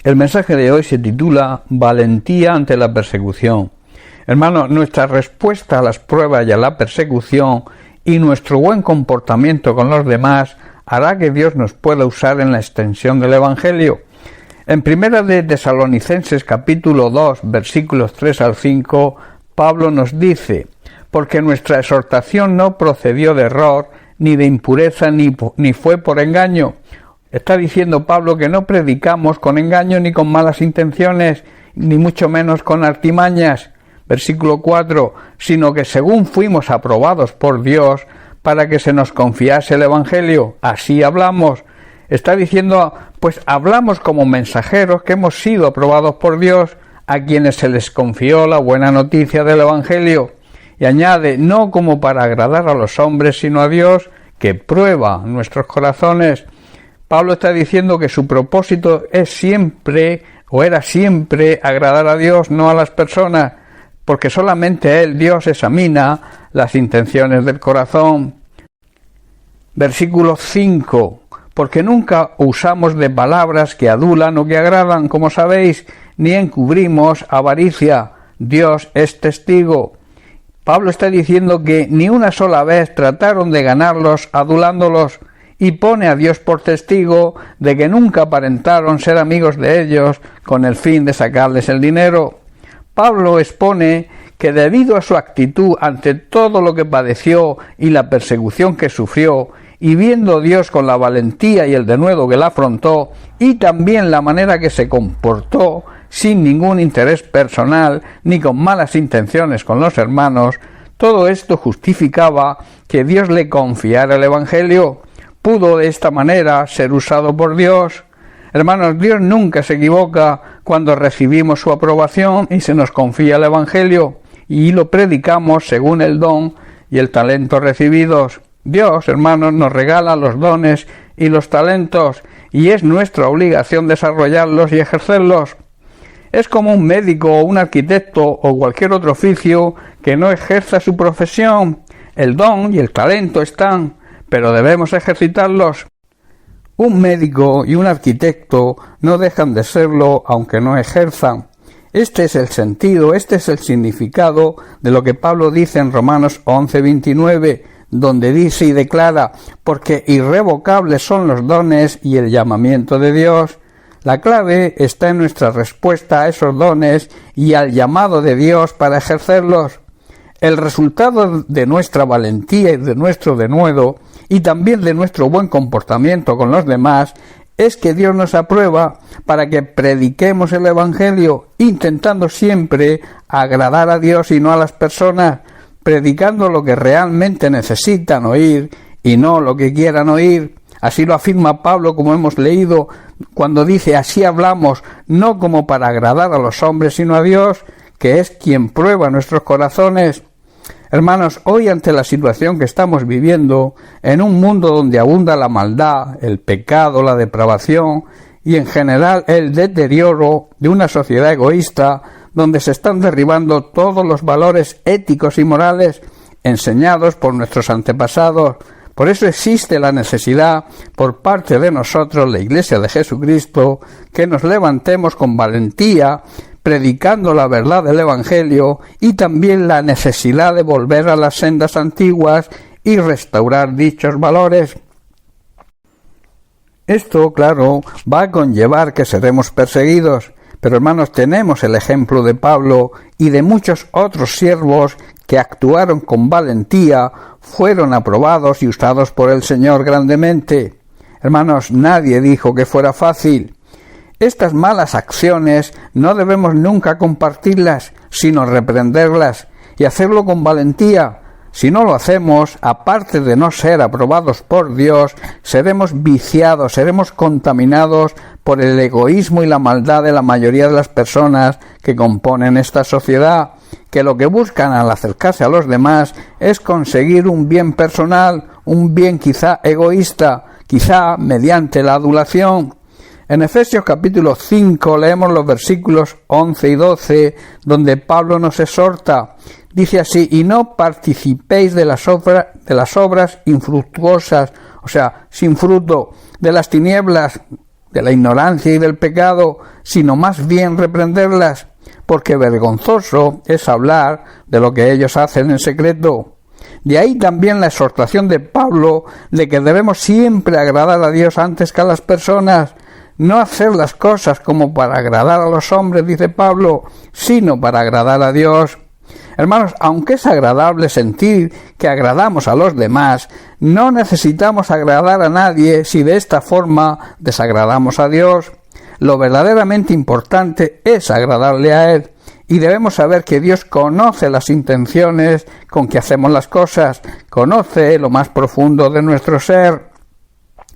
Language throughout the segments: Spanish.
El mensaje de hoy se titula Valentía ante la persecución. Hermanos, nuestra respuesta a las pruebas y a la persecución y nuestro buen comportamiento con los demás hará que Dios nos pueda usar en la extensión del Evangelio. En Primera de Tesalonicenses capítulo 2, versículos 3 al 5, Pablo nos dice: porque nuestra exhortación no procedió de error, ni de impureza, ni fue por engaño. Está diciendo Pablo que no predicamos con engaño ni con malas intenciones, ni mucho menos con artimañas. Versículo 4, sino que según fuimos aprobados por Dios, para que se nos confiase el Evangelio, así hablamos. Está diciendo, pues hablamos como mensajeros que hemos sido aprobados por Dios, a quienes se les confió la buena noticia del Evangelio. Y añade, no como para agradar a los hombres, sino a Dios, que prueba nuestros corazones. Pablo está diciendo que su propósito es siempre, o era siempre, agradar a Dios, no a las personas, porque solamente Él, Dios, examina las intenciones del corazón. Versículo 5, porque nunca usamos de palabras que adulan o que agradan, como sabéis, ni encubrimos avaricia. Dios es testigo. Pablo está diciendo que ni una sola vez trataron de ganarlos adulándolos, y pone a Dios por testigo de que nunca aparentaron ser amigos de ellos con el fin de sacarles el dinero. Pablo expone que debido a su actitud ante todo lo que padeció y la persecución que sufrió, y viendo Dios con la valentía y el denuedo que la afrontó, y también la manera que se comportó, sin ningún interés personal ni con malas intenciones con los hermanos, todo esto justificaba que Dios le confiara el Evangelio. Pudo de esta manera ser usado por Dios. Hermanos, Dios nunca se equivoca cuando recibimos su aprobación y se nos confía el Evangelio, y lo predicamos según el don y el talento recibidos. Dios, hermanos, nos regala los dones y los talentos, y es nuestra obligación desarrollarlos y ejercerlos. Es como un médico o un arquitecto o cualquier otro oficio que no ejerza su profesión. El don y el talento están, pero debemos ejercitarlos. Un médico y un arquitecto no dejan de serlo aunque no ejerzan. Este es el sentido, este es el significado de lo que Pablo dice en Romanos 11:29, donde dice y declara, porque irrevocables son los dones y el llamamiento de Dios. La clave está en nuestra respuesta a esos dones y al llamado de Dios para ejercerlos. El resultado de nuestra valentía y de nuestro denuedo, y también de nuestro buen comportamiento con los demás, es que Dios nos aprueba para que prediquemos el Evangelio, intentando siempre agradar a Dios y no a las personas, predicando lo que realmente necesitan oír y no lo que quieran oír. Así lo afirma Pablo, como hemos leído, cuando dice, así hablamos, no como para agradar a los hombres, sino a Dios, que es quien prueba nuestros corazones. Hermanos, hoy ante la situación que estamos viviendo, en un mundo donde abunda la maldad, el pecado, la depravación y en general el deterioro de una sociedad egoísta, donde se están derribando todos los valores éticos y morales enseñados por nuestros antepasados. Por eso existe la necesidad por parte de nosotros, la Iglesia de Jesucristo, que nos levantemos con valentía, predicando la verdad del Evangelio, y también la necesidad de volver a las sendas antiguas y restaurar dichos valores. Esto, claro, va a conllevar que seremos perseguidos, pero hermanos, tenemos el ejemplo de Pablo y de muchos otros siervos que actuaron con valentía, fueron aprobados y usados por el Señor grandemente. Hermanos, nadie dijo que fuera fácil. Estas malas acciones no debemos nunca compartirlas, sino reprenderlas y hacerlo con valentía. Si no lo hacemos, aparte de no ser aprobados por Dios, seremos viciados, seremos contaminados por el egoísmo y la maldad de la mayoría de las personas que componen esta sociedad, que lo que buscan al acercarse a los demás es conseguir un bien personal, un bien quizá egoísta, quizá mediante la adulación. En Efesios capítulo 5 leemos los versículos 11 y 12, donde Pablo nos exhorta. Dice así, y no participéis de las obras infructuosas, o sea, sin fruto, de las tinieblas, de la ignorancia y del pecado, sino más bien reprenderlas, porque vergonzoso es hablar de lo que ellos hacen en secreto. De ahí también la exhortación de Pablo de que debemos siempre agradar a Dios antes que a las personas, no hacer las cosas como para agradar a los hombres, dice Pablo, sino para agradar a Dios. Hermanos, aunque es agradable sentir que agradamos a los demás, no necesitamos agradar a nadie si de esta forma desagradamos a Dios. Lo verdaderamente importante es agradarle a Él, y debemos saber que Dios conoce las intenciones con que hacemos las cosas, conoce lo más profundo de nuestro ser.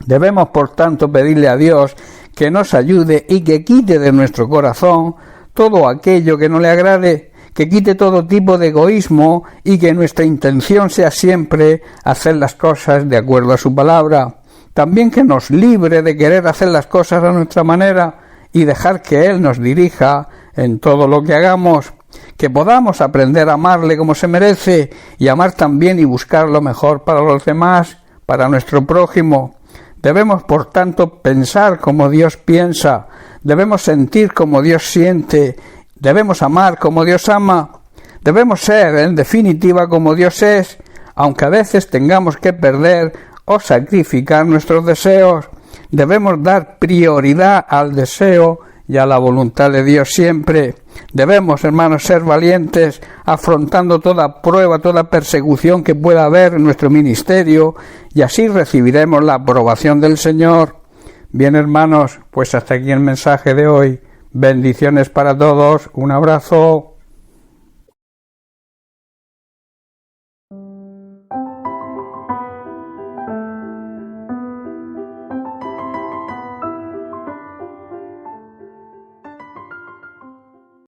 Debemos, por tanto, pedirle a Dios que nos ayude y que quite de nuestro corazón todo aquello que no le agrade, que quite todo tipo de egoísmo y que nuestra intención sea siempre hacer las cosas de acuerdo a su palabra. También que nos libre de querer hacer las cosas a nuestra manera y dejar que Él nos dirija en todo lo que hagamos, que podamos aprender a amarle como se merece y amar también y buscar lo mejor para los demás, para nuestro prójimo. Debemos, por tanto, pensar como Dios piensa, debemos sentir como Dios siente, debemos amar como Dios ama, debemos ser, en definitiva, como Dios es, aunque a veces tengamos que perder o sacrificar nuestros deseos. Debemos dar prioridad al deseo y a la voluntad de Dios siempre. Debemos, hermanos, ser valientes, afrontando toda prueba, toda persecución que pueda haber en nuestro ministerio, y así recibiremos la aprobación del Señor. Bien, hermanos, pues hasta aquí el mensaje de hoy. Bendiciones para todos. Un abrazo.